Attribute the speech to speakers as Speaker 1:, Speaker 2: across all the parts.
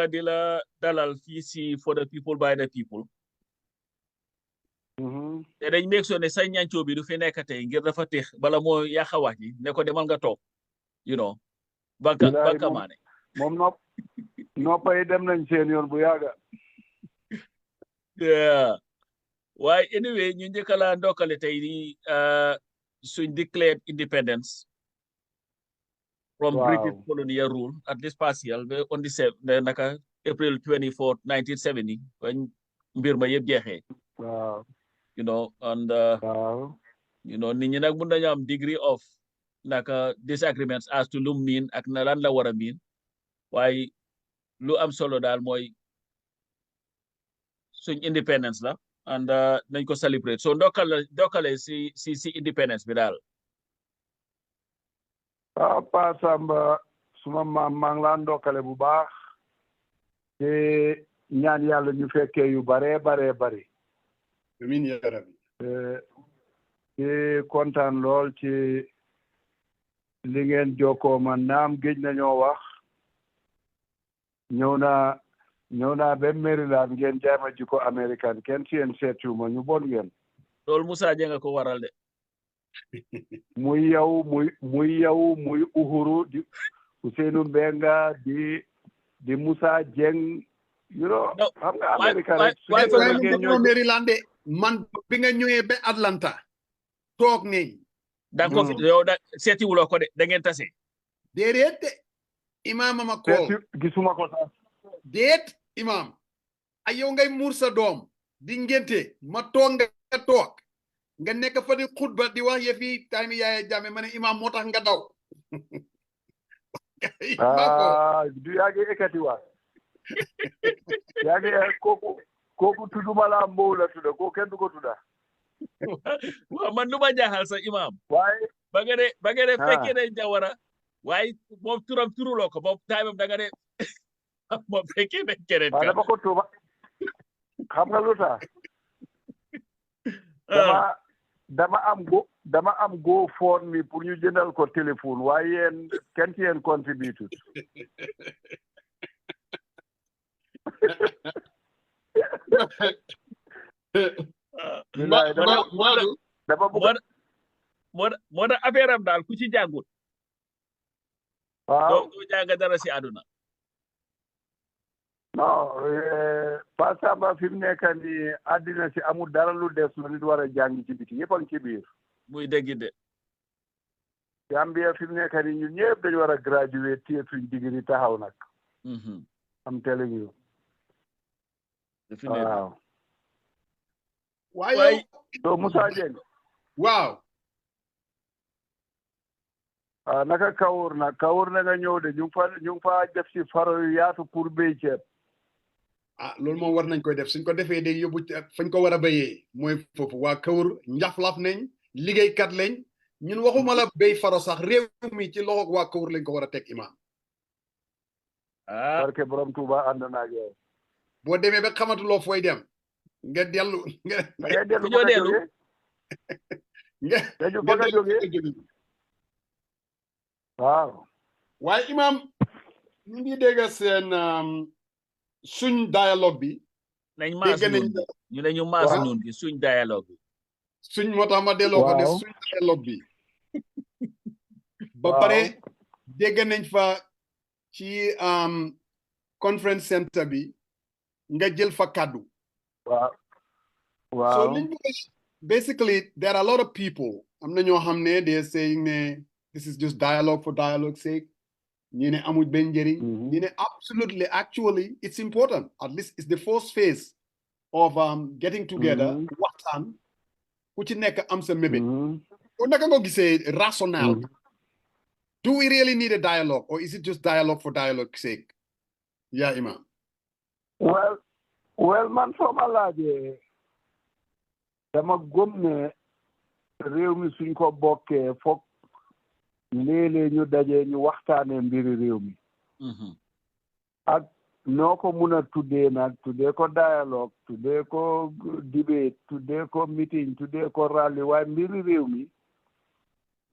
Speaker 1: di la dalal fii si for the people by the people. te dañ make sure ne sa ñancoo bi du fi nekk tey ngir dafa teex bala moo yàq wax ji ne ko demal nga toog you know banka maane
Speaker 2: moom noppay dem nañ seen yoon bu yàgga
Speaker 1: yeah waaye anyway ñu njëkk la ndokkale tey ni suñ declared independence from British colonial rule at this partial on the naka April 24 1970 when mbir ma yëpp jeexee
Speaker 2: waaw
Speaker 1: you know and
Speaker 2: waaw
Speaker 1: you know nit ñi nag mun nañu am degree of naka disagreements as to lu mean ak na lan la war a mean waaye lu am solo daal mooy suñ independence la and nañ ko celebrate so ndokkale si independence bi daal
Speaker 2: Pa Samba suma maam maa ngi laa ndokkale bu baax te ñaan yàlla ñu fekkee yu bare
Speaker 3: amiin yaa rabbi
Speaker 2: te kontaan lool ci li ngeen jokkoo man naam géej nañoo wax ñëw naa ba Maryland ngeen jaay ma jikko américaine kenn ci yéen seetu ma ñu bon ngeen
Speaker 1: loolu Moussa Dieng nga ko waral de
Speaker 2: muy yow muy Uhuru di Ousseynou Mbenga di Moussa Dieng you know xam nga américain
Speaker 3: rek Maryland man bi nga ñëwee ba Atlanta toog nañ
Speaker 1: da ko yow da seeti wuloo ko de da ngeen tase
Speaker 3: déedéet de imam ma ko
Speaker 2: gisuma ko sax
Speaker 3: déet imam ay yow ngay muur sa doom di ngénte ma toog nga toog nga nekk fa di xutba di wax yëfi time Yaya Jammeh ma ne imam moo tax nga daw
Speaker 2: du yaa ngi ekkati waat yaa ngi kooku tudduma la mbow la tudda kooku kenn du ko tudda
Speaker 1: waaw man lu ma jaaxal sa imam
Speaker 2: waaye
Speaker 1: ba nga de fekkee ne Jawara waaye moom turam turuloo ko moom time da nga de moom fekkee ne keneen ka
Speaker 2: dama ko tuuma xam nga lu tax dama am go phone mi pour ñu jëndal ko téléphone waaye yéen kenn ci yéen contribute
Speaker 1: moo tax affaire am daal ku ci jàngut
Speaker 2: waaw
Speaker 1: doo jàng dara si àdduna
Speaker 2: non Pa Samba fi mu nekk nii àddina si amul dara lu des lu nit war a jàng ci biti yëpp a ngi ci biir
Speaker 1: muy dégg de
Speaker 2: Gambia fi mu nekk nii ñun ñëpp dañu war a graduate téye suñ digri taxaw nag am telling you waaw
Speaker 3: waaye
Speaker 2: so Moussa Dieng
Speaker 3: waaw
Speaker 2: naka kawur na nga ñëw de ñu ngi fa def si faro yu yaatu pour béy ceeb
Speaker 3: loolu moom war nañ koy def suñ ko defee day yóbbu fañ ko war a béyee mooy foofu waa kawur njaflaf nañ liggéeykat lañ ñun waxuma la béy faro sax réew mi ci loxo waa kawur lañ ko war a teg imam
Speaker 2: barke borom Tuuba ànd naa ak yow
Speaker 3: boo demee ba xamatuloo fooy dem nga dellu
Speaker 2: nga dellu nga jógee waaw
Speaker 3: waaye imam ñu ngi dégg seen suñ dialogue bi
Speaker 1: nañ maas ñu ne ñu maas nun bi suñ dialogue bi
Speaker 3: suñ moo tax ma delloo ko ne suñ dialogue bi ba pare dégg nañ fa ci conference center bi nga jël fa kàddu
Speaker 2: waaw
Speaker 3: so liñ basically there are a lot of people am na ñoo xam ne they're saying ne this is just dialogue for dialogue's sake ñu ne amuj benn njëriñ ñu ne absolutely actually it's important at least it's the first phase of getting together waxtaan ku ci nekk am sa mébét ko naka nga gisee rationale do we really need a dialogue or is it just dialogue for dialogue's sake yeah imam
Speaker 2: well man soo ma laajee dama gëm ne réew mi suñ ko bokkee foog léeg-léeg ñu dajee ñu waxtaanee mbiri réew mi ak noo ko mun a tuddee nag tuddee ko dialogue tuddee ko debate tuddee ko meeting tuddee ko rally waaye mbiri réew mi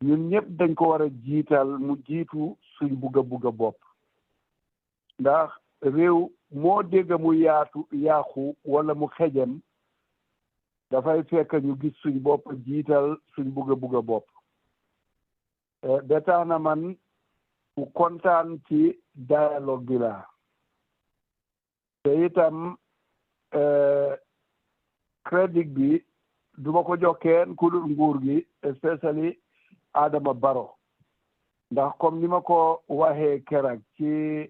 Speaker 2: ñun ñëpp dañ ko war a jiital mu jiitu suñ bugga bopp ndax réew moo dégg mu yaaxu wala mu xejam dafay fekk ñu gis suñ bopp jiital suñ bugg a bopp ba tax na man ku kontaan ci dialogue bi laa te itam crédit bi duma ko jox kenn ku dul nguur gi especially Adama Barrow ndax comme ni ma ko waxee keroog ci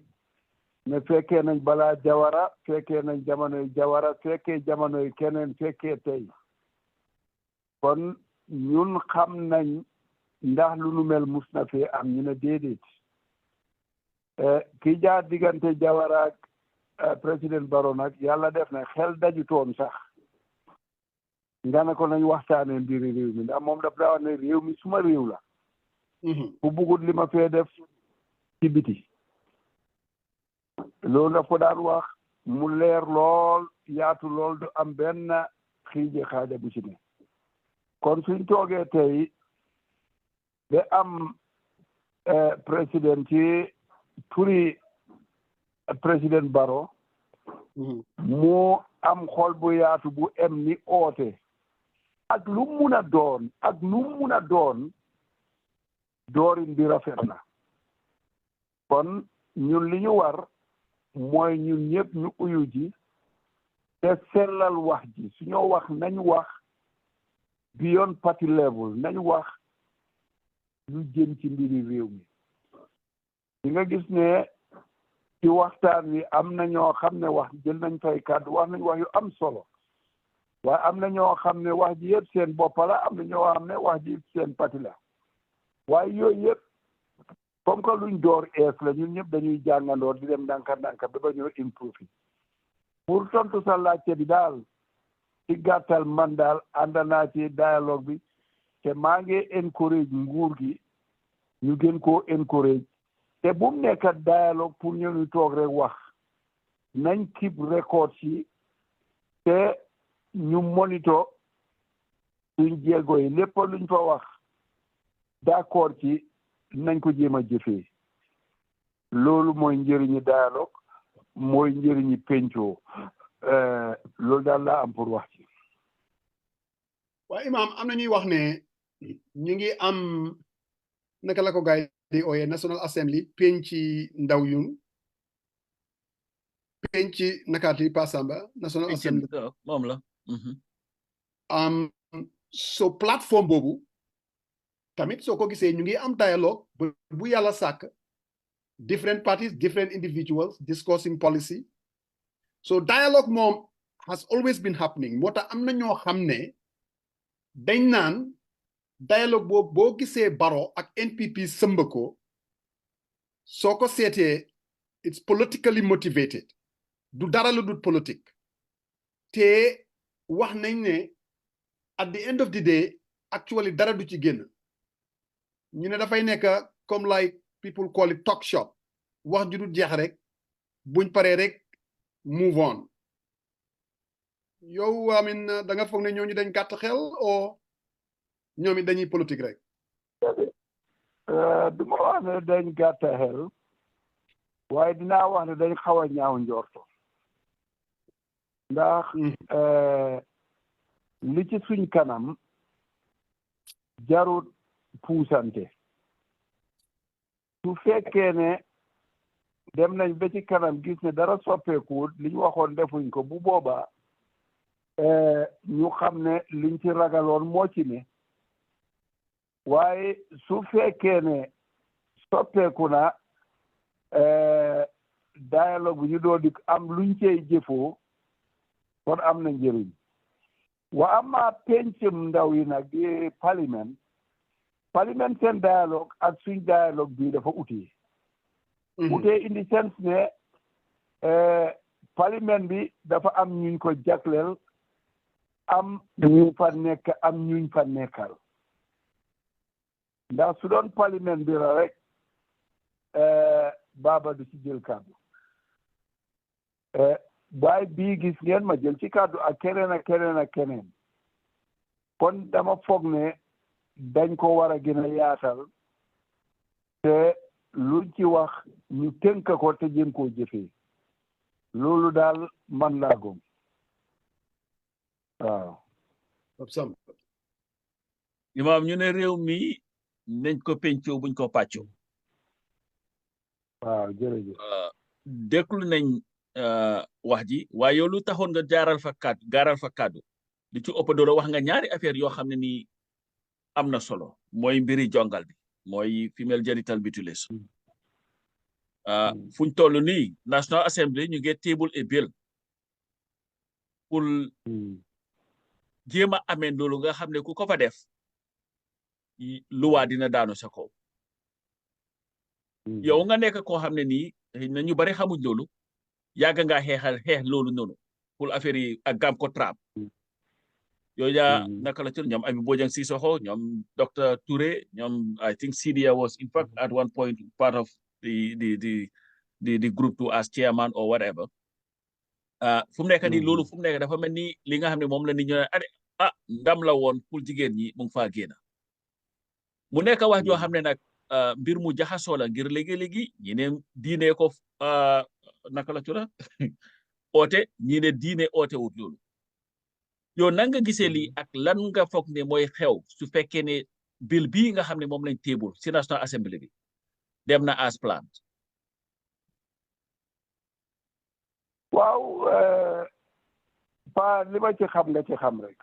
Speaker 2: ne fekkee nañ balaa Jawara fekkee nañ jamonoy Jawara fekkee jamonoy keneen fekkee tey kon ñun xam nañ ndax lu nu mel mus na fee am ñu ne déedéet ki jaar diggante Jawara ak président Barrow nag yàlla def na xel dajutoon sax nga ne ko nañ waxtaanee mbiri réew mi ndax moom daf daa wax ne réew mi suma réew la ku bugut li ma fee def ci biti loolu daf ko daan wax mu leer lool yaatu lool du am benn xiije xaaja bu ci ne kon suñ toogee tey ba am président ci turi président Barrow mu am xol bu yaatu bu em ni oote ak lu mun a doon ak lu mun a doon doorin bi rafet na kon ñun li ñu war mooy ñun ñëpp ñu uyu ji te sellal wax ji suñoo wax nañ wax beyond party level nañ wax lu jëm ci mbiri réew mi di nga gis ne ci waxtaan wi am na ñoo xam ne wax jël nañ fay kàddu wax nañ wax yu am solo waaye am na ñoo xam ne wax ji yëpp seen bopp la am na ñoo xam ne wax ji seen parti la waaye yooyu yëpp comme que luñ door ees la ñun ñëpp dañuy jàngandoor di dem ndànka-ndànka ba ñoo improve pour tontu sa laajte bi daal ci gàttal man daal ànd naa ci dialogue bi te maa ngi encourage nguur gi ñu gën koo encourage te bu mu nekk dialogue pour ñu toog rek wax nañ keep record ci te ñu monitor suñ jéego yi lépp luñ fa wax d'accord ci nañ ko jéem a jëfee loolu mooy njëriñu dialogue mooy njëriñu pencoo loolu daal laa am pour wax ci
Speaker 3: waaye Imam am na ñuy wax ne ñu ngi am naka la ko gaay di ooyee National Assembly penci ndaw yun penci nakaati Pasamba National Assembly
Speaker 1: moom la
Speaker 3: so plateforme boobu tamit soo ko gisee ñu ngi am dialogue bu yàlla sàkk different parties different individuals discussing policy so dialogue moom has always been happening moo tax am na ñoo xam ne dañ naan dialogue boobu boo gisee Barrow ak NPP sëmba ko soo ko seetee it's politically motivated du dara lu dul politique te wax nañ ne at the end of the day actually dara du ci génn ñu ne dafay nekk comme like people call it talk shop wax ju du jeex rek buñ paree rek move on yow amin da nga foog ne ñooñu dañ gàtt xel o ñoom it dañuy politique rek
Speaker 2: du ma wax ne dañ gàtt xel waaye dinaa wax ne dañ xaw a ñaaw njorto ndax li ci suñ kanam jarut puusante su fekkee ne dem nañ ba ci kanam gis ne dara soppeekuwut li ñu waxoon defuñ ko bu boobaa ñu xam ne liñ ci ragaloon moo ci ne waaye su fekkee ne soppeeku na dialogue bi ñu doon di am luñ cey jëfoo kon am na njëriñ wa ama pencum ndaw yi nag di parlement seen dialogue ak suñ dialogue bi dafa utee in the sense ne parlement bi dafa am ñuñ ko jagleel am ñu fa nekk am ñuñ fa nekkal ndax su doon parlement bi la rek baaba du ci jël kàddu waaye bii gis ngeen ma jël ci kàddu ak keneen ak keneen ak keneen kon dama foog ne dañ ko war a gën a yaatal te luñ ci wax ñu tënk ko te jëm koo jëfee loolu daal man laa gëm waaw
Speaker 1: Imam ñu ne réew mi nañ ko pencoo buñ ko pàccoo
Speaker 2: waaw jërëjëf
Speaker 1: déglu nañ wax ji waaye yow lu taxoon nga gaaral fa kàddu li ci ëpp doole wax nga ñaari affaire yoo xam ne nii am na solo mooy mbiri jongal bi mooy female genital mutilation fuñ toll nii National Assembly ñu ngi table a bill pour jéem a amee loolu nga xam ne ku ko fa def luwaa dina daanu sa kaw yow nga nekk koo xam ne nii na ñu bari xamuñ loolu yàgg ngaa xeex loolu noonu pour affaire yi ak gam ko trap yooyu yaa naka la ci ñoom Ami Bojang Sissoho ñoom Dr. Touré ñoom I think Sidia was in fact at one point part of the group to as chairman or whatever fu mu nekk nii loolu fu mu nekk dafa mel ni li nga xam ne moom la nit ñu ne ndam la woon pour jigéen ñi mu ngi faa génn mu nekk wax joo xam ne nag mbir mu jaxasoo la ngir léegi-léegi ñi ne diine ko naka la tura oote ñi ne diine oote wut loolu yow nan nga gisee lii ak lan nga foog ne mooy xew su fekkee ne bill bii nga xam ne moom lañ table ci National Assembly bi dem na as planned
Speaker 2: waaw pa li ma ci xam nga ci xam rek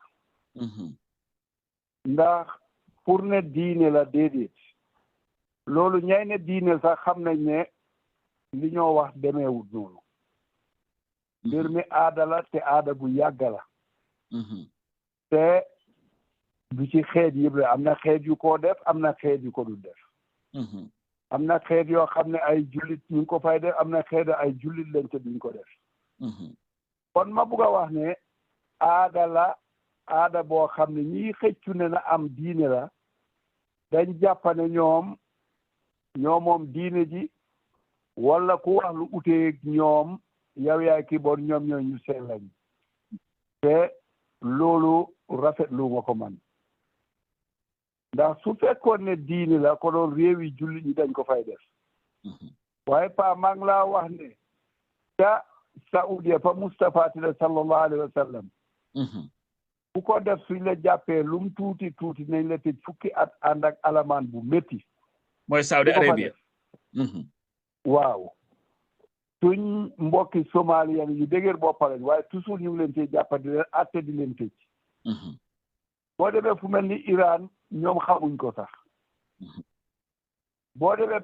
Speaker 2: ndax pour ne diine la déedéet loolu ñay ne diine sax xam nañ ne li ñoo wax demeewut noonu mbir mi aada la te aada bu yàgg la te du ci xeet yëpp la am na xeet yu ko def am na xeet yu ko du def am na xeet yoo xam ne ay jullit ñu ngi ko fay def am na xeet ay jullit lañ te duñ ko def kon ma bugg a wax ne aada la aada boo xam ne ñii xëccu ne na am diine la dañ jàppane ñoom moom diine ji wala ku wax lu uteeg ñoom yow yaay ki bon ñoom ñoo ñu seen lañ te loolu rafetlu ma ko man ndax su fekkoon ne diine la ko doon réewi jullit ñi dañ ko fay def waaye pa maa ngi laa wax ne ca Saudia fa Mustafa tila sallallahu alayhi wa sallam bu ko def suñ la jàppee lum tuuti nañ la tëj fukki at ànd ak alamaan bu métti
Speaker 1: mooy Saudi Arabia
Speaker 2: waaw suñ mbokki Somalia yu dëgër boppalañ waaye toujours ñu ngi leen tey jàppa di leen atte di leen tëj boo demee fu mel ni Iran ñoom xamuñ ko sax boo demee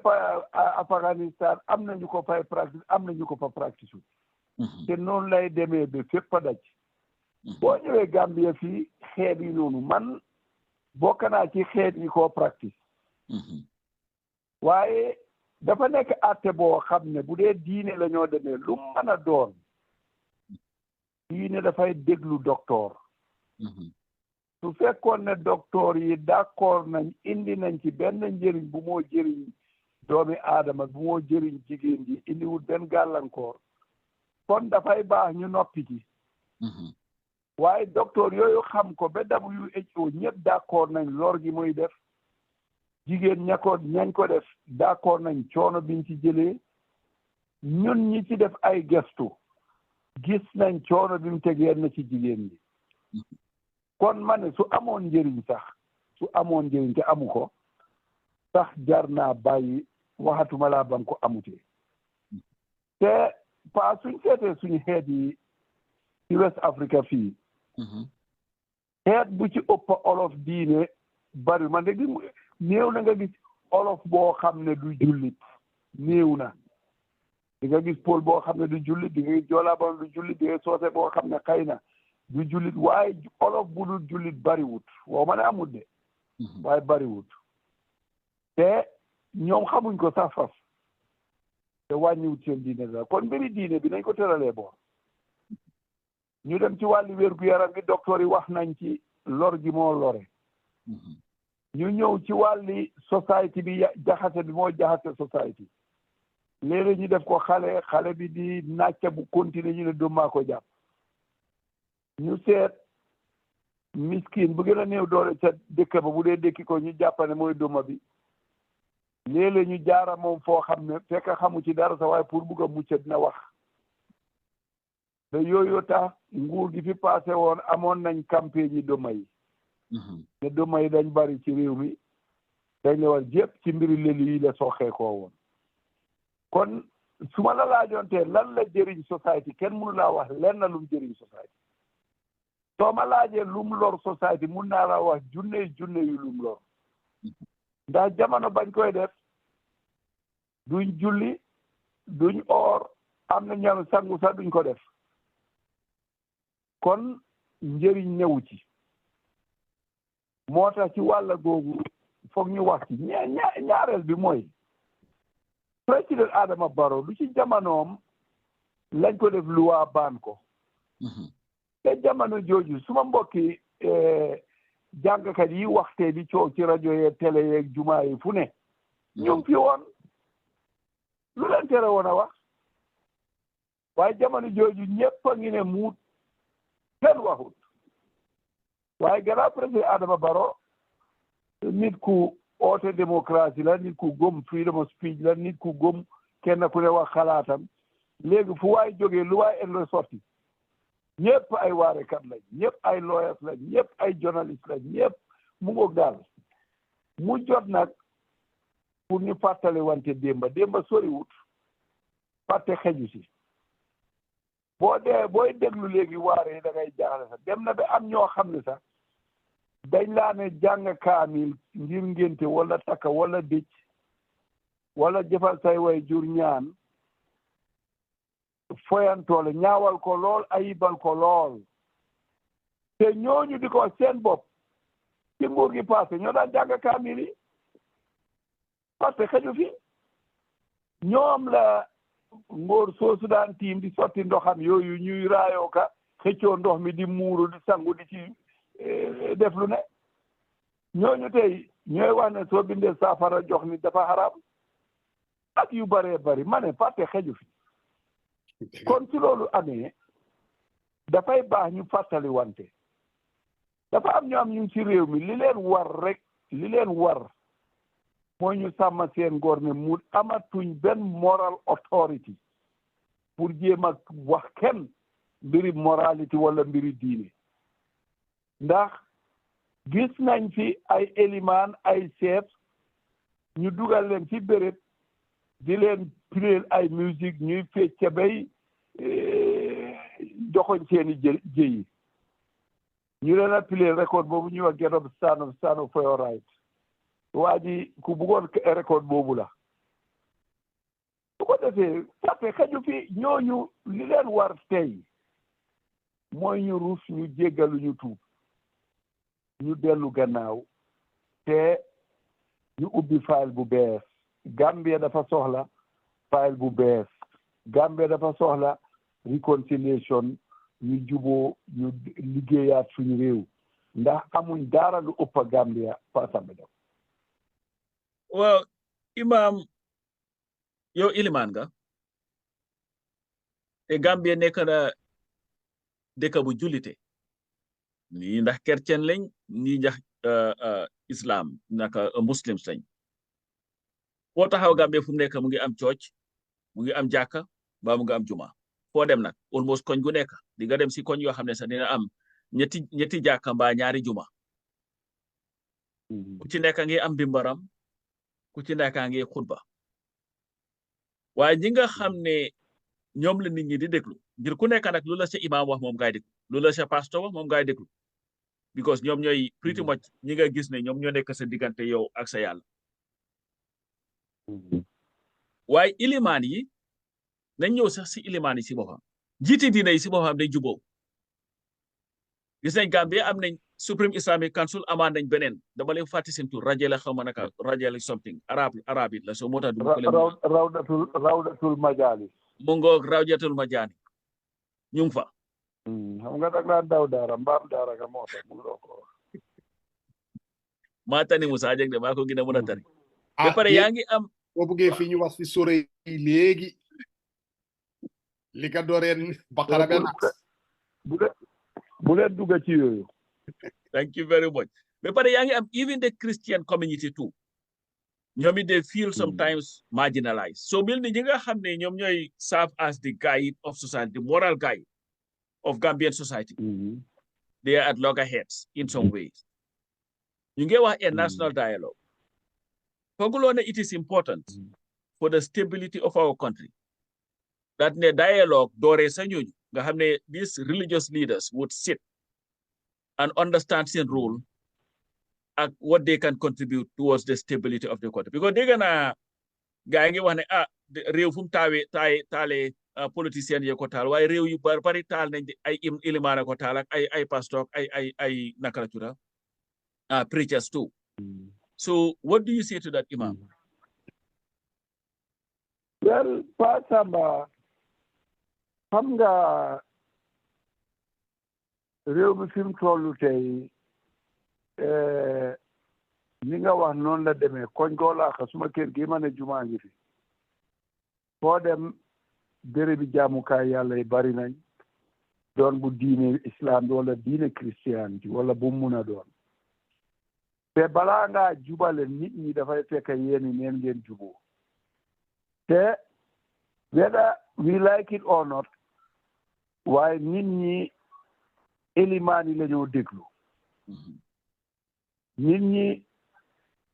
Speaker 2: Afghanistan am na ñu ko fay practice am na ñu ko fa practice te noonu lay demee ba fépp a daj boo ñëwee Gambia fii xeet yi noonu man bokk naa ci xeet yi koo practice waaye dafa nekk àtte boo xam ne bu dee diine la ñoo demee lu mën a doon diine dafay déglu docteur su fekkoon ne docteur yi d'accord nañ indi nañ ci benn njëriñ bu moo jëriñ doomi aadama bu moo jëriñ jigéen ji indiwul benn gàllankoor kon dafay baax ñu noppi ci waaye docteur yooyu xam ko ba WHO ñëpp d'accord nañ lor gi muy def jigéen ñañ ko def d'accord nañ coono biñ ci jëlee ñun ñi ci def ay gestu gis nañ coono bi mu teg yenn ci jigéen ñi kon ma ne su amoon njëriñ sax su amoon njëriñ te amu ko sax jar naa bàyyi waxatuma laa bam ko amutee te pa suñ seetee suñu xeet yi ci West Africa fii xeet bu ci ëpp olof diine bari man de néew na nga gis olof boo xam ne du jullit néew na di nga gis Pël boo xam ne du jullit di nga gis Joolaa boo du jullit di nga soose boo xam ne xëy na du jullit waaye olof bu dul jullit bariwut woo ma ne amut de waaye bariwut te ñoom xamuñ ko sax faf te wàññiwut seen diine la kon mbiri diine bi nañ ko tëralee boor ñu dem ci wàllu wér-gu-yaram gi docteur yi wax nañ ci lor gi moo lore ñu ñëw ci wàlli société bi jaxase bi moo jaxase société léeg-léeg ñu def ko xale bi di nàcca bu continuer ñu ne doomaa ko jàpp ñu seet miskin bu gën a néew doole ca dëkk ba bu dee dëkki ko ñu jàppane mooy duma bi léeg-léeg ñu jaara moom foo xam ne fekk xamu ci dara sa waaye pour bugg a mucc dina wax te yooyu tax nguur gi fi passé woon amoon nañ campagne yi doma yi ne doma yi dañ bari ci réew mi dañ ne war jépp ci mbiri leli yi la soxee koo woon kon su ma la laajoon te lan la jëriñ society kenn mënu laa wax lenn lum jëriñ society soo ma laajee lum lor society mun naa la wax junne yu lum lor ndax jamono bañ koy def duñ julli duñ oor am na ñam sangu sax duñ ko def kon njëriñ newu ci moo tax ci wàll googu foog ñu wax ci ñaareel bi mooy président Adama Barrow lu ci jamonoom lañ ko def luwaa baan ko te jamono jooju suma mbokki jàngkat yi waxtee di coow ci rajo yeeg télé yeeg jumaa yi fu ne ñu ngi fi woon lu leen tere woon a wax waaye jamono jooju ñëpp a ngi ne muut kenn waxut waaye gannaaw président Adama Barrow nit ku oote démocratie la nit ku gëm freedom of speech la nit ku gëm kenn ku ne wax xalaatam léegi fu waay jógee lu waay endo sotti ñëpp ay waarekat lañ ñëpp ay lawyers lañ ñëpp ay journaliste lañ ñëpp mu ngoog daal mu jot nag pour ñu fàttali wante démba soriwut fàtte xeju si booy déglu léegi waare yi da ngay jaaxle sax dem na ba am ñoo xam ne sax dañ laa ne jàng kaamil ngir ngénte wala takka wala dëj wala jëfal say way jur ñaan foyantoole ñaawal ko lool ayibal ko lool te ñooñu di ko seen bopp ci nguur gi passé ñoo daan jàng kaamil yi parce que xëju fi ñoom la ngóor soosu daan tiim di sotti ndoxam yooyu ñuy raayoo ka xëccoo ndox mi di muuru di sangu di ci def lu ne ñooñu tey ñooy wax ne soo bindee saafara jox ni dafa xaraam ak yu baree bari ma ne fàtte xeju fi kon ci loolu amee dafay baax ñu fàttali wante dafa am ñu am ñu ci réew mi li leen war mooy ñu sàmm seen ngor ne mu amatuñ benn moral authority pour jéem a wax kenn mbiri moralité wala mbiri diine ndax gis nañ fi ay élimaan ay chef ñu dugal leen ci béréb di leen piléel ay musique ñuy fecca bay joxoñ seeni jëyi ñu leen a piléel record boobu ñuy wax get up stand up for your right waa ji ku bëggoon record boobu la su ko defee fàtte xaju fi ñooñu li leen war tey mooy ñu rus ñu jéggalu ñu tuub ñu dellu gannaaw te ñu ubbi file bu bees Gambia dafa soxla file bu bees Gambia dafa soxla réconciliation ñu juboo ñu liggéeyaat suñu réew ndax amuñ dara lu ëpp Gambia fasambe def
Speaker 1: waaw Imam yow ilimaan nga te Gambia nekk na dëkk bu jullite nii ndax chrétien lañ nii ndax islam naka muslims lañ foo taxaw Gambia fu mu nekk mu ngi am church mu ngi am jàkka ba mu ngi am juma foo dem nag almost koñ gu nekk di nga dem si koñ yoo xam ne sax dina am ñetti jàkka mbaa ñaari juma ku ci nekk ngi am bimbaram ku ci nekk ngi xutba waaye ñi nga xam ne ñoom la nit ñi di déglu ngir ku nekk nag lu la sa imam wax moom ngay déglu lu la sa pastor wax moom ngay déglu because ñoom ñooy pretty much ñi nga gis ne ñoom ñoo nekk sa diggante yow ak sa yàlla waaye ilimaan yi nañ ñëw sax si ilimaan yi si boppam jiiti diine yi si boppam dañ juboo gis nañ Gambia am nañ Supreme Islamic Council amaan nañ beneen dama leen fàtte seen tur rajo la xaw ma naka rajo la something arab it la soo moo tax du
Speaker 2: rawdatul majalis
Speaker 1: mu ngoog rawdatul majaani ñu ngi fa
Speaker 2: xam nga dag laa daw daara mbaam daara ka moo tax mu loo ko
Speaker 1: maa tani Musa jeg de maa ko gën a mën a tari ba pare yaa ngi am
Speaker 3: boo buggee fii ñu wax si sore yi léegi li ka dooreen Bakara benn
Speaker 2: bu leen dugg ci yooyu
Speaker 1: thank you very much ba pare yaa ngi am even the Christian community too ñoom it they feel sometimes marginalized so mel ni ñi nga xam ne ñoom ñooy serve as the guide of society the moral guide of Gambian society. They are at loggerheads in some ways. You get a national dialogue. It is important for the stability of our country that the dialogue, these religious leaders would sit and understand their role and what they can contribute towards the stability of the country. Because they're gonna rew fum taale politician ye ko taal waaye réew yu bari taal nañ ay ilimaana ko taal ak ay pastor ay naka la tuda preachers too. So what do you say to that, Imam?
Speaker 2: Well, Pa Samba, xam nga réew mi fi mu tollu tey ni nga wax noonu la demee koñ goo laaxa suma kër gi ma ne jumaa ngi fi foo dem bérébi jaamukaay yàlla yi bari nañ doon bu diine islam bi wala diine christian ji wala bu mun a doon te balaa ngaa jubale nit ñi dafay fekk yéeni neen ngeen juboo te whether we like it or not waaye nit ñi élimaan yi la ñoo déglu nit ñi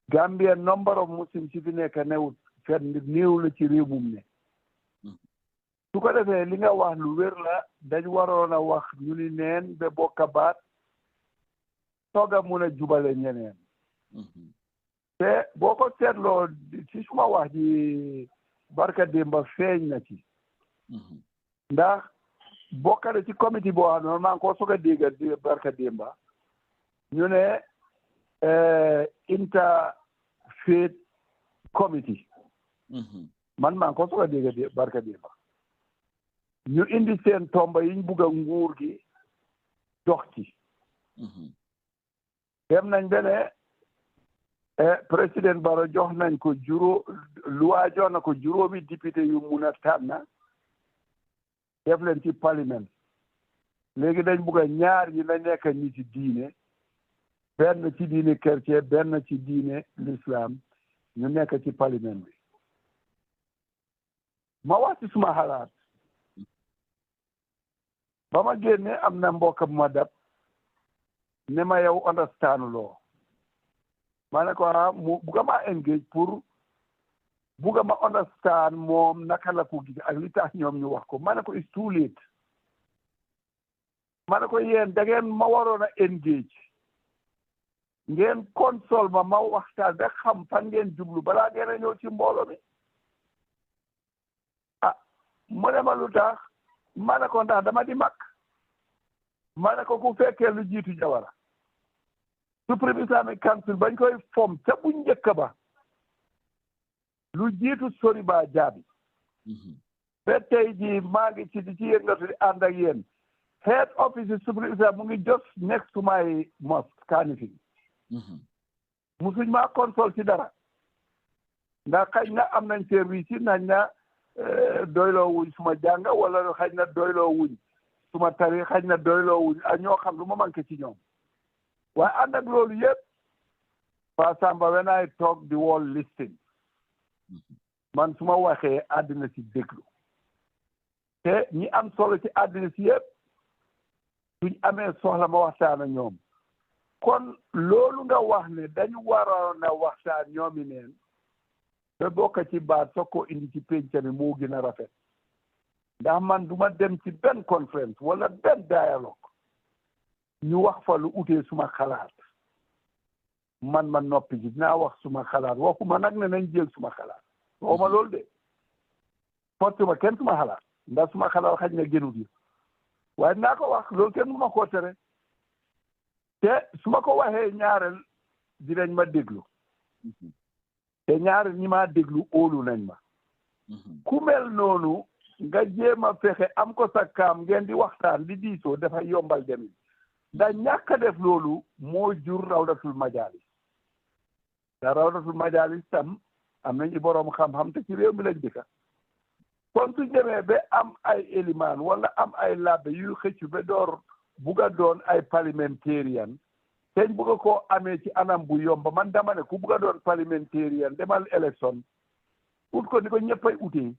Speaker 2: Gambia number of Muslims ci fi nekk newut fenn néew la ci réew mum ne su ko defee li nga wax lu wér la dañ waroon a wax ñu ni neen ba bokka baat soog a mun a jubale ñeneen te boo ko seetloo ci suma wax ji barka démba feeñ na ci ndax bokkale ci comité boo xam ne maa ngi ko soog a dégg barka démba ñu ne interfaith committee man maa ngi ko soog a dégg barka démba ñu indi seen tomba yiñ bugg a nguur gi dox ci dem nañ bene président Barrow jox nañ ko loi jox na ko juróomi député yu mun a tànn def leen ci parlement léegi dañ bugg a ñaar ñi la nekk ñi ci diine benn ci diine chrétien benn ci diine l'islam ñu nekk ci parlement bi ma wax ci suma xalaat ba ma génne am na mbokk bu ma dab ne ma yow understand loo ma ne ko mu bugga ma engage pour bugga ma understand moom naka la ko gis ak li tax ñoom ñu wax ko ma ne ko it's too late ma ne ko yéen da ngeen ma waroon a engage ngeen console ma waxtaan ba xam fan ngeen jublu balaa ngeen a ñëw ci mbooloo mi mu ne ma lu tax ma ne ko ndax dama di mag ma ne ko ku fekkee lu jiitu jawara Supreme Islamic Council bañ koy fom ca bu njëkk ba lu jiitu sori ba jaabi ba tey ji maa ngi ci di ci yëngatu di ànd ak yéen head office Supreme Islam mu ngi just next to my mosque Kanifing musuñ maa console ci dara ndax xëy na am nañ service yi nañ na doyloo wuñ suma jàng wala xëy na doyloo wuñ suma tari xëy na doyloo wuñ ak ñoo xam lu ma manqué ci ñoom waaye ànd ak loolu yëpp Pa Samba when I talk the world listen man su ma waxee àddina si déglu te ñi am solo ci àddina si yëpp suñ amee soxla ma waxtaan ak ñoom kon loolu nga wax ne dañu waroon a waxtaan ñoomi neen ba bokk ci baat soo ko indi ci penc mi moo gën a rafet ndax man du ma dem ci benn conférence wala benn dialogue ñu wax fa lu utee suma xalaat man ma noppi ji dinaa wax suma xalaat waxuma nag ne nañ jël suma xalaat waxuma loolu de fortuma kenn suma xalaat ndax suma xalaat xaj na gënut yi waaye dinaa ko wax loolu kenn mu ma koo tere te su ma ko waxee ñaareel dinañ ma déglu te ñaareel ñi ma déglu óolu nañ ma ku mel noonu nga jéem a fexe am ko sa kaam ngeen di waxtaan di diisoo dafay yombal dem da ñàkk a def loolu moo jur rawdatul majalis da rawdatul majalis tam am nañu boroom xam-xam te ci réew mi lañ dëkka kon su demee ba am ay élimaan wala am ay labbe yuy xëccu ba door bugga doon ay parliamentarian teñ bugga koo amee ci anam bu yomba man dama ne ku bugga doon parliamentarian demal élection ut ko ni ko ñëppay utee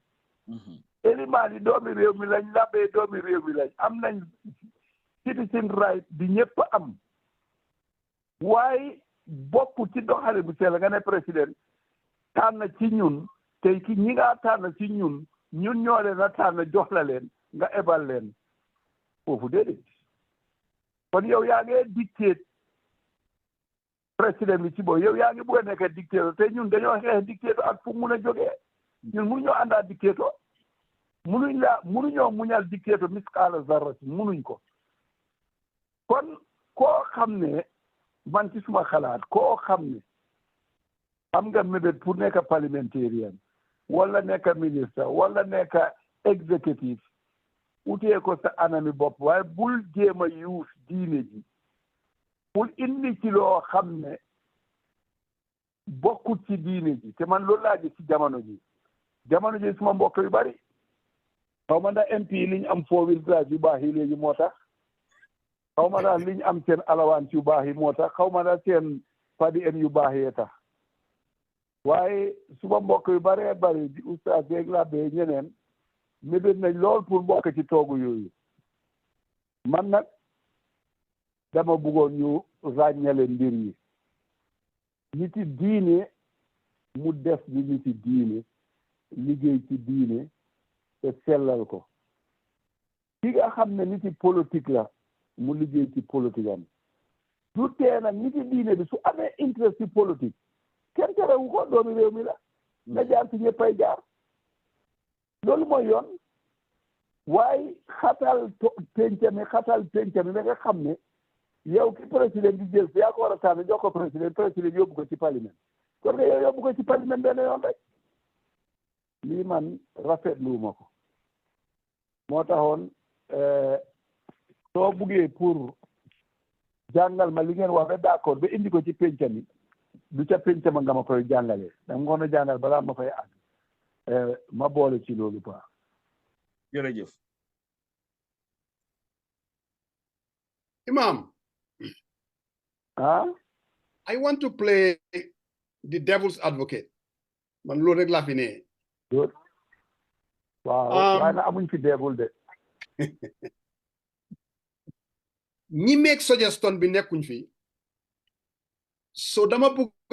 Speaker 2: élimaan yi doomi réew mi lañ labee doomi réew mi lañ am nañ citizen right bi ñëpp am waaye bokk ci doxale bu sell nga ne président tànn ci ñun tey ki ñi nga tànn ci ñun ñoo leen a tànn jox la leen nga ebal leen foofu déedéet kon yow yaa ngi dictate président bi ci boobu yow yaa ngi bëgg a nekk dictateur te ñun dañoo xeex dictateur ak fu mun a jógee ñun mënuñoo àndaa dictateur mënuñoo muñal dictateur miskaala zarrati mënuñ ko kon koo xam ne man ci suma xalaat koo xam ne am nga mébét pour nekk parlementaire wala nekk ministre wala nekk exécutif utee ko sa anami bopp waaye bul jéem a yuus diine ji bul indi ci loo xam ne bokkut ci diine ji te man loolu laa gis ci jamono ji suma mbokk yu bari xaw ma ndax MP liñ am four-wheel drive yu baax yi léegi moo tax xaw ma ndax liñ am seen alawaan yu baax yi moo tax xaw ma ndax seen padi en yu baax yee tax waaye suma mbokk yu baree bari di oustaz beeg labbe ñeneen mébét nañ lool pour mbokk ci toogu yooyu man nag dama bëggoon ñu ràññale mbir yi niti diine mu def bi niti diine liggéey ci diine te sellal ko ki nga xam ne niti politique la mu liggéey ci politique am du tee nag niti diine bi su amee interest ci politique kenn terewu ko doomi réew mi la nga jaar ci ñëppay jaar loolu mooy yoon waaye xatal pencami ba nga xam ne yow ki président di jël yaa ko war a tànn jox ko président yóbbu ko ci parlement kon nga yow yóbbu ko ci parlement benn yoon rek lii man rafetluwuma ko moo taxoon soo buggee pour jàngal ma li ngeen wax ba d'accord ba indi ko ci pencami du ca pencama nga ma koy jàngalee danga ngoon a jàngal balaa ma fay àgg ma boole ci loolu baax
Speaker 1: jërëjëf
Speaker 3: Imam I want to play the devil's advocate man loolu rek laa fi ne
Speaker 2: waaw waaye na amuñ fi devil de
Speaker 3: ñi make suggestion bi nekkuñ fi so dama bëgg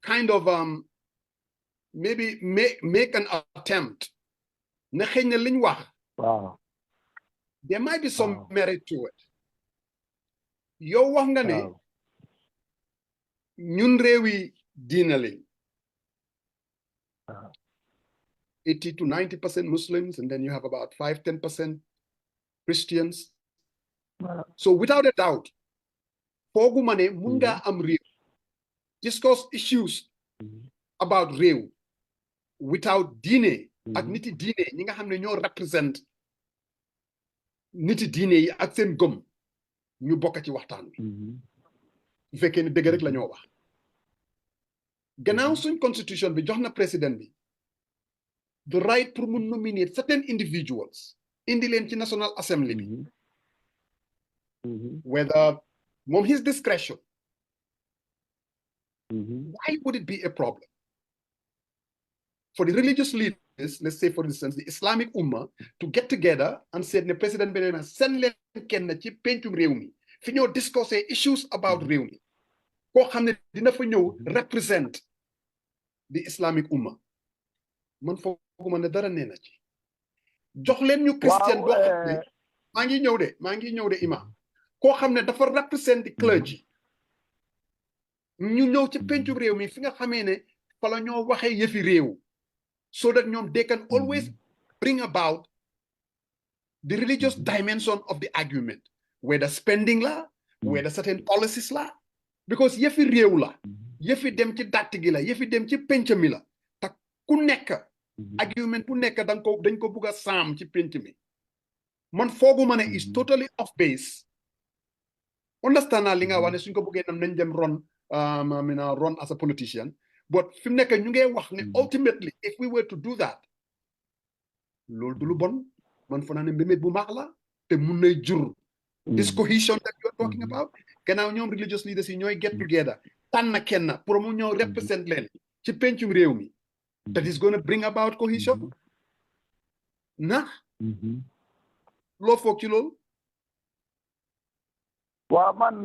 Speaker 3: kind of maybe make an attempt na xëy na liñ wax there might be some merit to it yow wax nga ne ñun réewi diina lañ 80 to 90% Muslims, and then you have about 5-10% Christians. So without a doubt, Pogumane Munda am real. Discuss issues about real without dine, ak niti dine, ñi nga xamne ñoo represent niti dine yi ak seen gom ñu bokk ci waxtaan bi. Bu fekkee ne dëgg rek la ñoo wax. Gannaaw suñ constitution bi jox na président bi the right pour mu nominate certain individuals indi leen ci National Assembly bi whether moom his discretion why would it be a problem for the religious leaders, let's say for instance the Islamic Ummah, to get together and say ne président bi seen leen kenn ci pencum réew mi fi ñoo discussé issues about réew mi koo xam ne dina fa ñëw represent the Islamic Ummah man fooguma ne dara nee na ci jox leen ñu christian boo xam ne maa ngi ñëw de imam koo xam ne dafa represent the clergy ñu ñëw ci pencu réew mi fi nga xamee ne fa la ñoo waxee yëfi réew so that ñoom they can always bring about the religious dimension of the argument whether spending la whether certain policies la because yëfi réew la yëfi dem ci dàtt gi la yëfi dem ci penc mi la te ku nekk argument bu nekk dañ ko bugg a saam ci penc mi man fooguma ne is totally off base understand naa li nga wax ne suñ ko buggee nam nañ dem ron run as a politician but fi mu nekk ñu ngee wax ne ultimately if we were to do that loolu du lu bon man fa naa ne mbémét bu maax la te mun nay jur this cohesion that you're talking about gannaaw ñoom religious leaders yi ñooy get together tànn kenn pour mu ñëw represent leen ci pencum réew mi that is going to bring about cohesion na loo foog ci loolu
Speaker 2: waaw man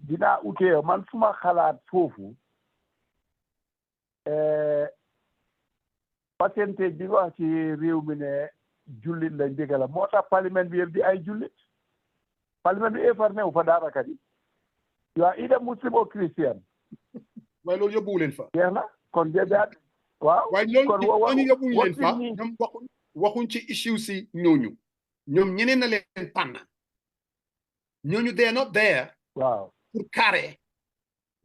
Speaker 2: dinaa utee man suma xalaat foofu percentage bi wax ci réew mi ne jullit lañ dégg la moo tax parlement bi yëpp di ay jullit parlement bi effar new fa daanaka di you are either Muslim or Christian
Speaker 3: waaye loolu yóbbuwu leen fa
Speaker 2: jeex na kon déedéet waaw
Speaker 3: waaye ñooñu yóbbuwu leen fa ñoom waxuñ ci issue si ñooñu ñoom ñeneen na leen tànn ñooñu they are not there
Speaker 2: waaw
Speaker 3: to carry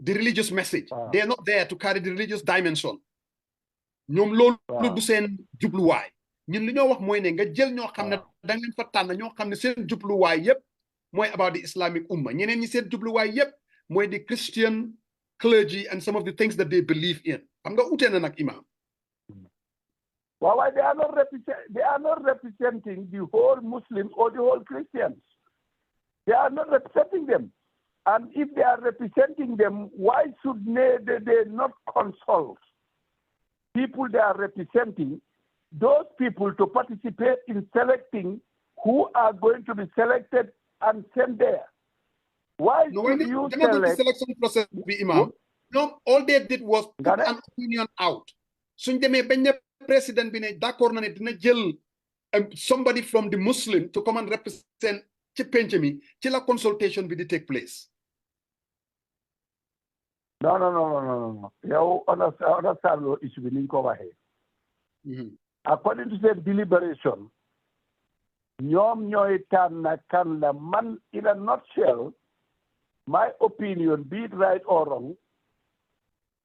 Speaker 3: the religious message they are not there to carry the religious dimension ñoom loolu du seen jubluwaay ñun li ñoo wax mooy ne nga jël ñoo xam ne da ngeen fa tànn ñoo xam ne seen jubluwaay yépp mooy about the Islamic umma ñeneen ñi seen jubluwaay yépp mooy the Christian clergy and some of the things that they believe in xam nga utee na nag imam
Speaker 2: waaw waaye they are not representing the whole Muslims or the whole Christians. They are not representing them. And if they are representing them, why should they not consult people they are representing, those people to participate in selecting who are going to be selected and sent there? Why should you select?
Speaker 3: Selection process, Imam. No, all they did was put an opinion out. Suñ demee bañ ne président bi ne d'accord na ne dina jël somebody from the Muslim to come and represent ci penc mi ci la consultation bi di take place.
Speaker 2: No. yow understand loo issue bi niñ ko waxee. According to their deliberation, ñoom ñooy tànn kan la man in a nutshell, my opinion, be it right or wrong,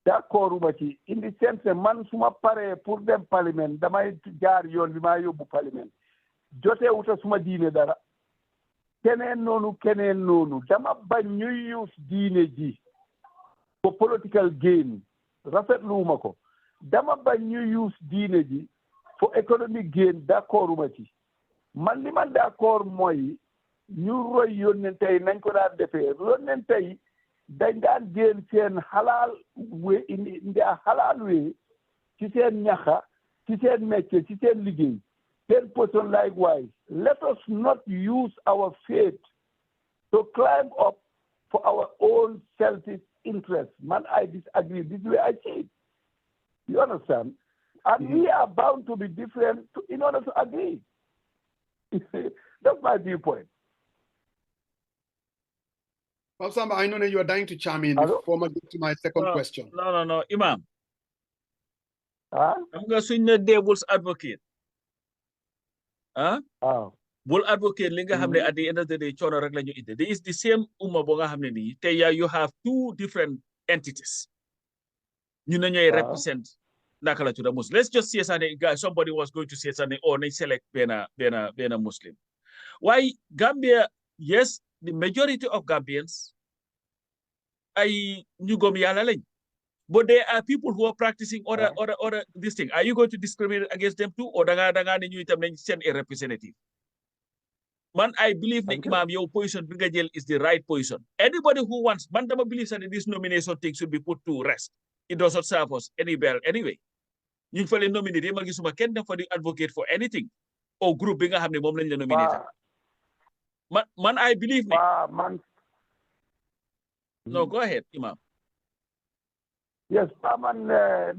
Speaker 2: d'accorduma ci in the sense man suma paree pour dem parlement damay jaar yoon bi maa yóbbu parlement jotee wuta suma diine dara keneen noonu dama bañ ñuy use diine ji for political gain rafetluwuma ko dama bañ ñuy use diine ji for economic gain d'accorduma ci man li man d'accord mooy ñu roy yónnente yi nañ ko daan defee yónnente yi dañ daan génn seen xalaal we indi xalaal we ci seen ñaxa ci seen métier ci seen liggéey seen person likewise let us not use our faith to climb up for our own selfish interest. Man, I disagree. This way I see it. You understand? And we are bound to be different in order to agree. That's my viewpoint.
Speaker 3: Well, Samba, I know that you are dying to chime in before I get to my second question.
Speaker 1: No, Imam.
Speaker 2: I'm
Speaker 1: going to the devil's advocate. Bull advocate li nga xam ne at the end of the day coono rek la ñu indi. There is the same umma bo nga xam ne nii te you have two different entities. ñu ne ñooy represent naka la tudda Muslim. Let's just say something, somebody was going to say something or nañ select benn Muslim. Why Gambia, yes, the majority of Gambians ay ñu gëm Yàlla lañ. But there are people who are practicing other this thing. Are you going to discriminate against them too? Or danga ne ñu itam nañ send a representative? Man, I believe that Imam, your position is the right position. Anybody who wants, man, I believe that this nomination thing should be put to rest. It doesn't serve us any well anyway. You feel nominated, you can for the advocate for anything or group being a nominated. Man, I believe
Speaker 2: man.
Speaker 1: No, go ahead, Imam.
Speaker 2: Yes, man, man.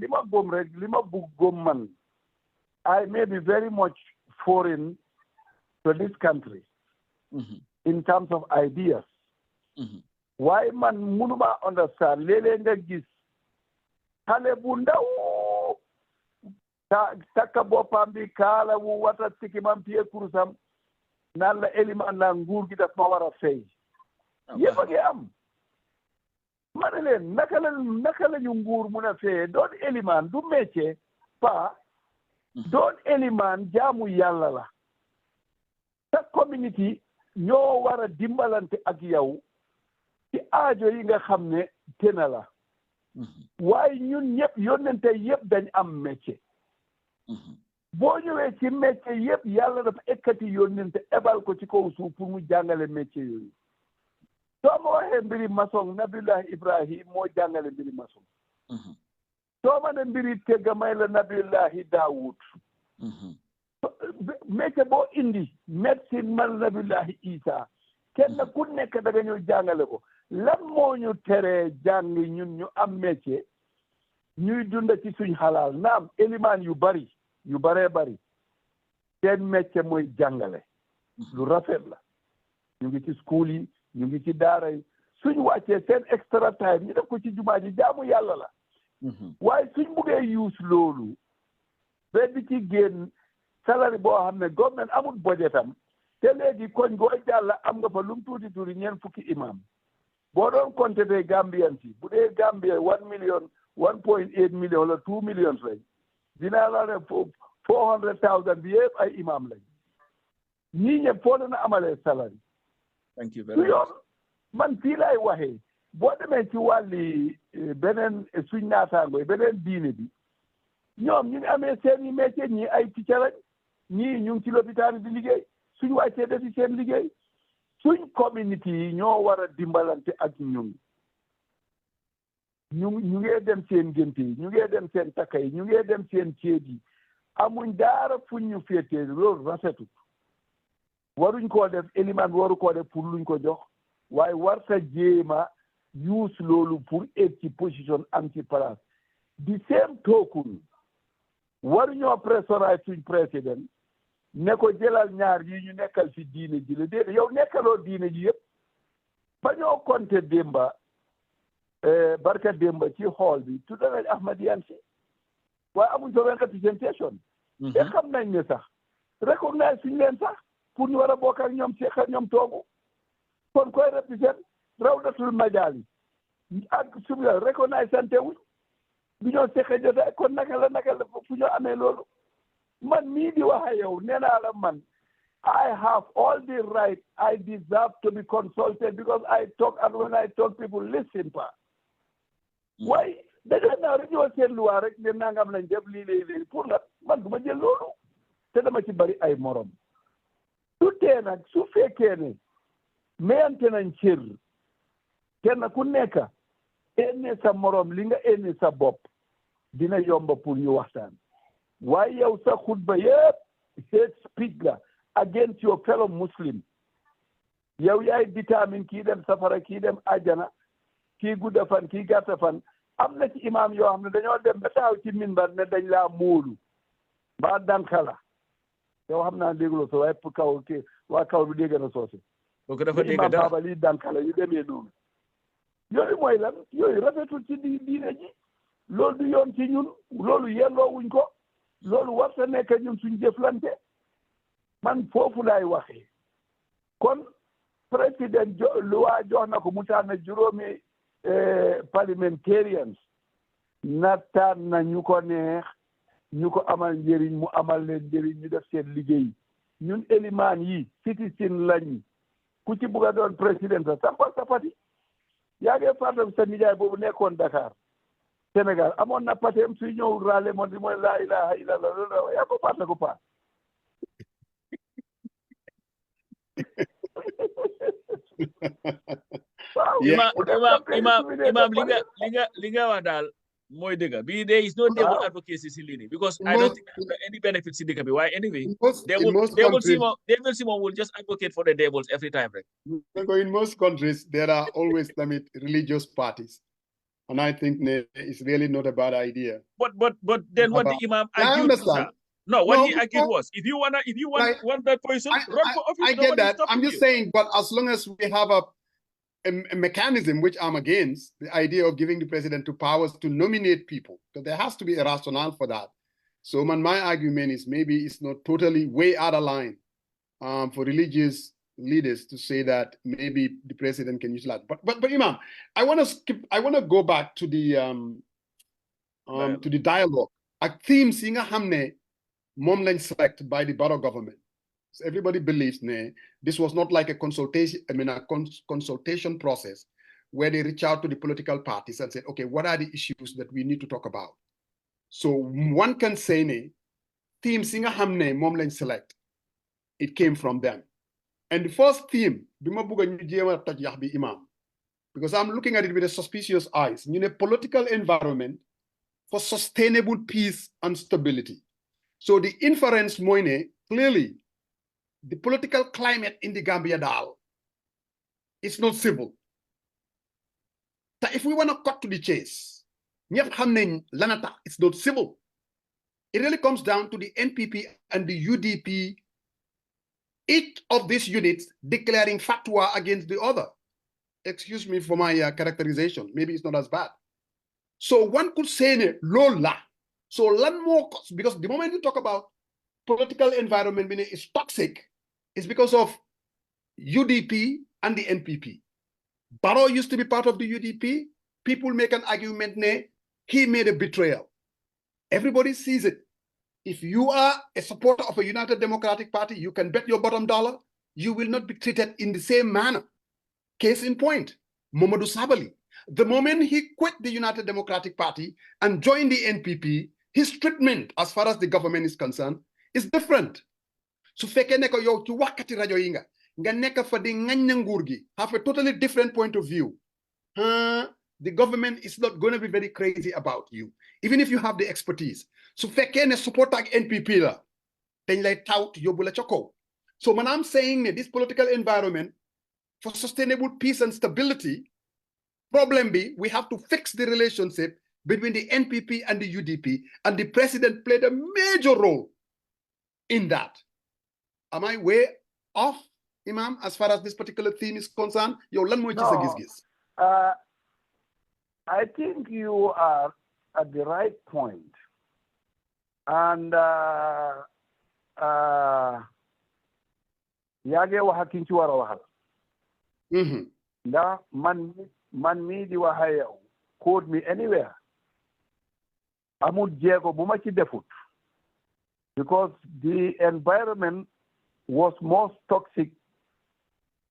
Speaker 2: I may be very much foreign to this country in terms of ideas. Why man munuma understand lele nga gis xale bu ndaw takka boppam bi kaala wu wata tikimam piye kurusam naan la éliman la nguur gi daf ma war a fay yëpp a ngi am ma ne leen naka la ñu nguur mun a fayee doon éliman du métier pa doon éliman jaamu yàlla la sa community ñoo war a dimbalante ak yow ci aajo yi nga xam ne tena la waaye ñun ñëpp yónnente yëpp dañ am métier boo ñëwee ci métier yëpp yàlla dafa ekkati yónnente ebal ko ci kaw suuf pour mu jàngale métier yooyu soo ma waxee mbiri maçon Nabiullah Ibrahim moo jàngale mbiri maçon soo ma ne mbiri tegga may la Nabiullahi Daawud métier boo indi médecine man nabillahi Isa kenn ku nekk da nga ñëw jàngale ko lan moo ñu teree jàng ñun ñu am métier ñuy dunda ci suñ xalaal naam élimaan yu baree bari seen métier mooy jàngale lu rafet la ñu ngi ci school yi ñu ngi ci daara yi suñ wàccee seen extra time ñu def ko ci jumaa ji jaamu yàlla la waaye suñ buggee yuus loolu ba di ci génn salari boo xam ne government amul budgetam te léegi koñ goo jàll am nga fa lum tuuti tuuti ñeent fukki imam boo doon compter tey Gambian si bu dee Gambia 1 million 1.8 million wala 2 millions lañ dinaa la ne 400,000 bi yëpp ay imam lañ ñii ñëpp foo leen a amalee salari.
Speaker 1: Thank you very much.
Speaker 2: man fii laay waxee boo demee ci wàlli beneen suñ naataango yi beneen diine bi ñoom ñu ngi amee seen i métier ñii ay ticca lañ ñii ñu ngi ci lopitaan di liggéey suñ wàccee defi seen liggéey suñ communauté yi ñoo war a dimbalante ak ñun ñu ngee dem seen ngénte yi ñu ngee dem seen takka yi ñu ngee dem seen ceet yi amuñ daara fuñ ñu féetee loolu rafetut waruñ koo def éliman waru koo def pour luñ ko jox waaye war sa jéema use loolu pour être ci position am ci place di same token waruñoo pressionné suñ président ne ko jëlal ñaar yi ñu nekkal fi diine ji la déedéet yow nekkaloo diine ji yëpp ba ñoo compté démba barka démba ci xool bi tudda nañ Ahmadiyan si waaye amuñ fa benn représentation te xam nañ ne sax recognize suñ leen sax pour ñu war a bokk ak ñoom seq ak ñoom toogu kon koy représente rawdatul majaali ak subla recognize sante wuñ du ñoo seq jotaay kon naka la fu ñoo amee loolu man mii di wax ak yow nee naa la man I have all the right I deserve to be consulted because I talk and when I talk people listen pa waaye dañoo naa rek ñoo seen luwaa rek ne nangam lañ def lii léegi pour la man du ma jël loolu te dama ci bari ay morom su tee nag su fekkee ne mayante nañ cër kenn ku nekk enne sa morom li nga enne sa bopp dina yomba pour ñu waxtaan waaye yow sa xutba yëpp hate speech la against your fellow muslim yow yaay détermine kii dem safara kii dem àjjana kii gudda fan kii gàtta fan am na ci imam yoo xam ne dañoo dem ba taxaw ci minbar ne dañ laa móolu mbaa danka la yow xam naa dégguloo so waaye pour kaw kii waa kaw bi dégg na soose
Speaker 1: kooku dafa dégg
Speaker 2: imam
Speaker 1: dara
Speaker 2: Baba Leigh danka la yu demee noonu yooyu mooy lan yooyu rafetul ci diine ji loolu du yoon ci ñun loolu yelloo wuñ ko loolu war sa nekk ñun suñ jëflante man foofu laay waxee kon président luwaa jox na ko mu tànn juróomi parliamentarians na tànn ñu ko neex ñu ko amal njëriñ mu amal leen njëriñ ñu def seen liggéey ñun élimaan yi citizen lañ ku ci bugg a doon président sa sampal sa pati yaa ngi fàttali sa nijaay boobu nekkoon Dakar Sénégal amoon na pateem suy ñëw raale moom di mooy laa ilaha illallah loolu yaa ko fàttali ko paas
Speaker 1: imam li nga wax daal mooy dëgg bi there is no devil advocacy si lii nii because I don't think any benefit si dëkk bi waaye anyway devil Simon will just advocate for the devils every time right
Speaker 3: in most countries there are always religious parties and I think it's really not a bad idea
Speaker 1: but then what the imam argued what he argued was if you want that person run for office.
Speaker 3: I get that. I'm just saying, but as long as we have a mechanism, which I'm against, the idea of giving the president powers to nominate people, because there has to be a rationale for that. So my argument is maybe it's not totally way out of line for religious leaders to say that maybe the president can use that. But Imam, I want to go back to the dialogue. A theme singa hamne mom lañ select by the borough government. So everybody believes this was not like a consultation, consultation process where they reach out to the political parties and say, okay, what are the issues that we need to talk about? So one can say theme singa hamne mom lañ select. It came from them. And the first theme, Imam, because I'm looking at it with a suspicious eyes, political environment for sustainable peace and stability. So the inference, Moine, clearly, the political climate in the Gambia Dal is not civil. So if we want to cut to the chase, it's not civil. It really comes down to the NPP and the UDP, each of these units declaring fatwa against the other. Excuse me for my characterization. Maybe it's not as bad. So one could say, Lola. So learn more, because the moment you talk about political environment meaning is toxic, it's because of UDP and the NPP. Barrow used to be part of the UDP. People make an argument, he made a betrayal. Everybody sees it. If you are a supporter of a United Democratic Party, you can bet your bottom dollar you will not be treated in the same manner. Case in point, Mamadou Sabali. The moment he quit the United Democratic Party and joined the NPP, his treatment, as far as the government is concerned, is different. So fekkee ne ko yow ci waxati rajo yi nga nekk fa di ŋañña nguur gi have a totally different point of view. The government is not going to be very crazy about you, even if you have the expertise. So fekkee ne support ak NPP la dañ lay tout yóbbu la ca kaw. So when I'm saying this political environment for sustainable peace and stability, problem B, we have to fix the relationship between the NPP and the UDP, and the president played a major role in that. Am I way off, Imam, as far as this particular theme is concerned? Yo, lan moy ci sa gis-gis.
Speaker 2: I think you are at the right point. And yage wax ki ci wara waxal. Ndax man mii di wax ak yow, quote me anywhere. Amul jéego bu ma ci defut. Because the environment was more toxic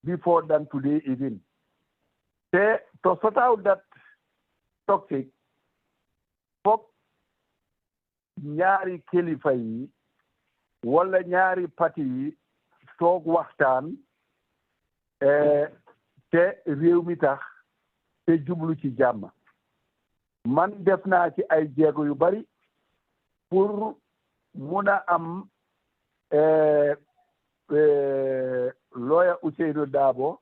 Speaker 2: before than today even. To sort out that toxic, fok ñaari kilifa yi wala ñaari parti yi toog waxtaan te réew mi tax te jublu ci jàmm. Man def naa ci ay jéego yu bari pour mun a am lawyer Ousainou Darboe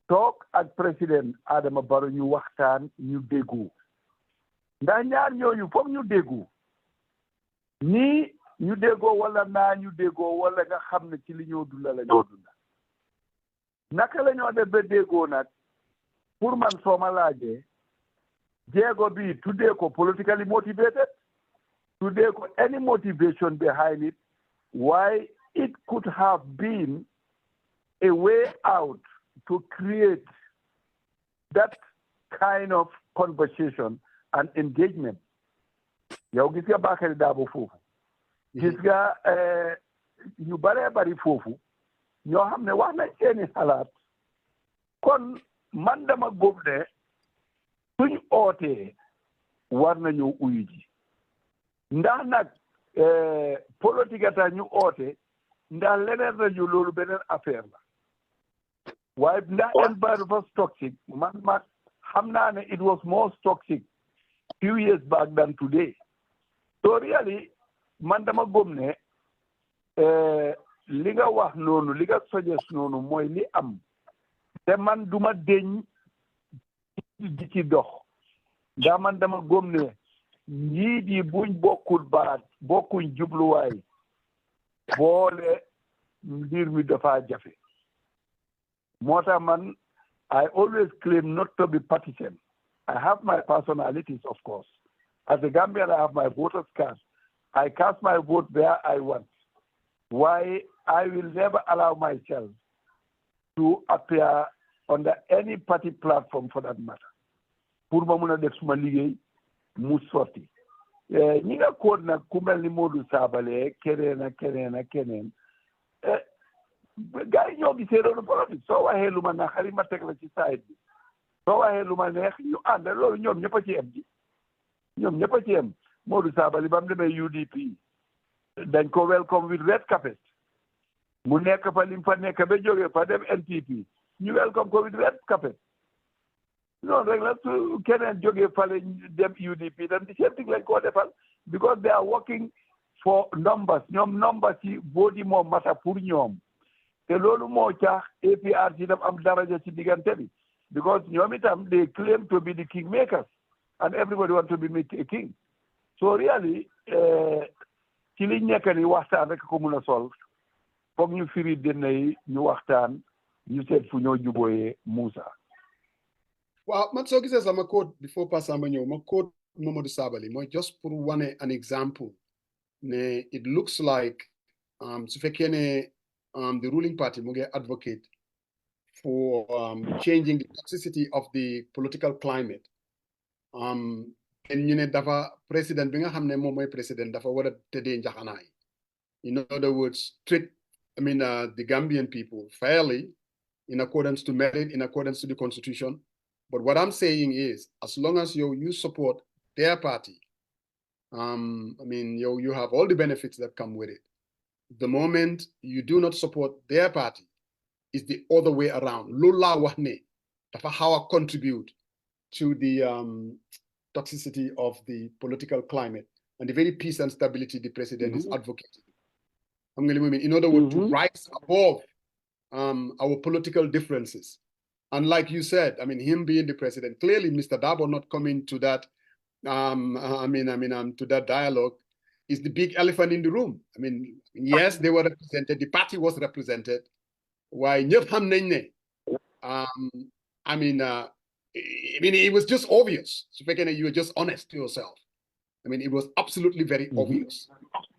Speaker 2: toog ak président Adama Barrow ñu waxtaan ñu déggu ndax ñaar ñooñu foog ñu déggu nii ñu déggoo wala naa ñu déggoo wala nga xam ne ci li ñoo dunda la ñoo dunda naka la ñoo def ba déggoo nag pour man soo ma laajee jéego bi tuddee ko politically motivated, tuddee ko any motivation behind it, why it could have been a way out to create that kind of conversation and engagement. Yow gis nga Bakary Darboe foofu gis nga ñu baree bari foofu ñoo xam ne wax nañ seeni xalaat kon man dama góob ne suñ ootee war nañu uyu ji ndax nag politique ta ñu oote ndax leneen nañu loolu beneen affaire la waaye ndax environment was toxic man xam naa ne it was more toxic few years back than today. So really man dama gëm ne li nga wax noonu li nga suggest noonu mooy li am te man duma deñ di ci dox ndax man dama gëm ne njiit yi buñ bokkul baat bokkuñ jubluwaay boole mbir mi dafa jafe moo tax man I always claim not to be partisan. I have my personalities, of course. As a Gambian, I have my voter's card. I cast my vote where I want. Why I will never allow myself to appear under any party platform for that matter. Pour ma mun a def suma liggéey mu sotti ñi nga koot nag ku mel ni Modou Sabally keneen ak keneen ak keneen gars yi ñoo gisee loolu politique soo waxee lu ma naqari ma teg la ci side bi soo waxee lu ma neex ñu ànd loolu ñoom ñëpp a ci yem ji ñoom ñëpp a ci yem Modou Sabally ba mu demee UDP dañ ko welcome with red carpet mu nekk fa lim fa nekk ba jógee fa dem NPP ñu welcome ko with red carpet noonu rek la su keneen jógee fale dem UDP tam di seen lañ koo defal because they are working for numbers ñoom numbers yi vote yi moo mata pour ñoom te loolu moo tax APRC daf am daraja ci diggante bi because ñoom itam they claim to be the kingmakers and everybody want to be a king so really ci liñ nekk ni waxtaan rek ko mun a sol foog ñu firi dënn yi ñu waxtaan ñu seet fu ñoo jubooyee Musa.
Speaker 3: Well, man soo gisee sama quote before Passamba ñëw ma quote Mamadou Sabally mooy just pour wane an example ne it looks like su fekkee ne the ruling party mu ngi advocate for changing the toxicity of the political climate ñu ne dafa président bi nga xam ne moom mooy président dafa war a tëddee njaxanaay in other words treat the Gambian people fairly in accordance to merit, in accordance to the constitution. But what I'm saying is, as long as you support their party, you have all the benefits that come with it. The moment you do not support their party, it's the other way around. Lola wahne, dafa hawa contribute to the toxicity of the political climate and the very peace and stability the president is advocating. In other words, to rise above our political differences. And like you said, him being the president, clearly Mr. Dabo not coming to that, to that dialogue is the big elephant in the room. Yes, they were represented, the party was represented. Why it was just obvious. So you were just honest to yourself. It was absolutely very obvious.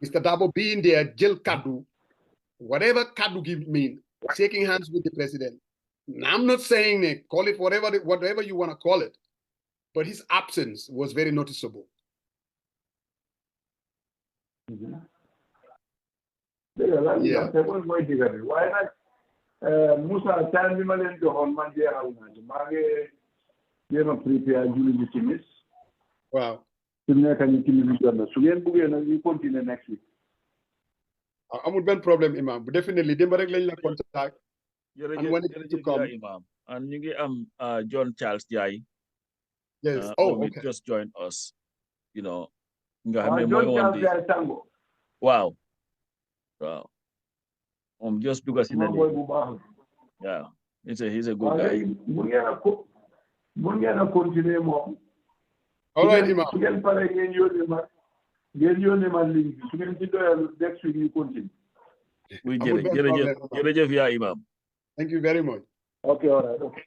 Speaker 3: Mr. Dabo being there, Jil Kadu, whatever Kadu mean, shaking hands with the president. Now, I'm not saying it, call it whatever you want to call it, but his absence was very noticeable.
Speaker 2: Yeah. Why not? Musa, tell me on Monday, prepare Julie Timis.
Speaker 3: Wow.
Speaker 2: You continue next week.
Speaker 3: Amul ben problem imam bu definitely demba rek lañ la contact and when it to come
Speaker 1: imam and ñu ngi am John Charles Jai.
Speaker 3: Yes.
Speaker 1: Okay. Just joined us, nga xamne moy won di wow just duga ci na yeah he's a good guy.
Speaker 2: Mun ngeen continue moom.
Speaker 3: All right imam.
Speaker 2: Ngeen pare ngeen yónnee ma link bi su ngeen ci doyal next week ñu continue.
Speaker 1: Jërëjëf yaa imam.
Speaker 3: Thank you very much.
Speaker 2: Okay, all right. Okay.